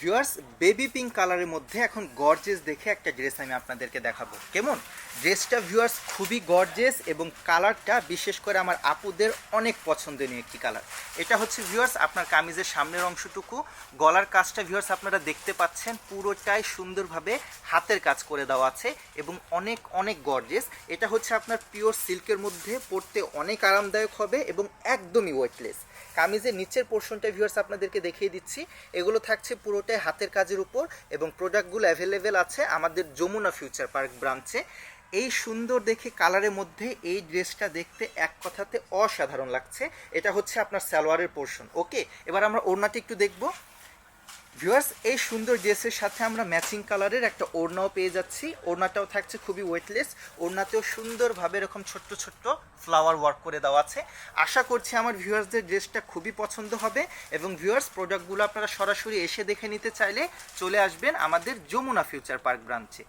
Viewers, baby pink কালারের মধ্যে এখন গর্জেস দেখে একটা ড্রেস আমি আপনাদেরকে দেখাবো। কেমন ড্রেসটা ভিউয়ার্স? খুবই গর্জেস এবং কালারটা বিশেষ করে আমার আপুদের অনেক পছন্দনীয় একটি কালার। এটা হচ্ছে ভিউয়ার্স আপনার কামিজের সামনের অংশটুকু, গলার কাজটা ভিউয়ার্স আপনারা দেখতে পাচ্ছেন পুরোটাই সুন্দরভাবে হাতের কাজ করে দেওয়া আছে এবং অনেক অনেক গর্জেস। এটা হচ্ছে আপনার পিওর সিল্কের মধ্যে, পরতে অনেক আরামদায়ক হবে এবং একদমই ওয়েটলেস। কামিজের নিচের পোর্শনটা ভিউয়ার্স আপনাদেরকে দেখিয়ে দিচ্ছি, এগুলো থাকছে পুরোটাই হাতের কাজের উপর এবং প্রোডাক্টগুলো অ্যাভেলেবেল আছে আমাদের যমুনা ফিউচার পার্ক ব্রাঞ্চে। এই সুন্দর দেখে কালারের মধ্যে এই ড্রেসটা দেখতে এক কথাতে অসাধারণ লাগছে। এটা হচ্ছে আপনার সালোয়ারের পোর্শন। ওকে, এবার আমরা ওড়নাটি একটু দেখব। ভিউয়ার্স, এই সুন্দর ড্রেসের সাথে আমরা ম্যাচিং কালারের একটা ওড়নাও পেয়ে যাচ্ছি। ওড়নাটাও থাকছে খুবই ওয়েটলেস, ওড়নাতেও সুন্দরভাবে এরকম ছোট্ট ছোট্ট ফ্লাওয়ার ওয়ার্ক করে দেওয়া আছে। আশা করছি আমার ভিউয়ার্সদের ড্রেসটা খুবই পছন্দ হবে এবং ভিউয়ার্স প্রোডাক্টগুলো আপনারা সরাসরি এসে দেখে নিতে চাইলে চলে আসবেন আমাদের যমুনা ফিউচার পার্ক ব্রাঞ্চে।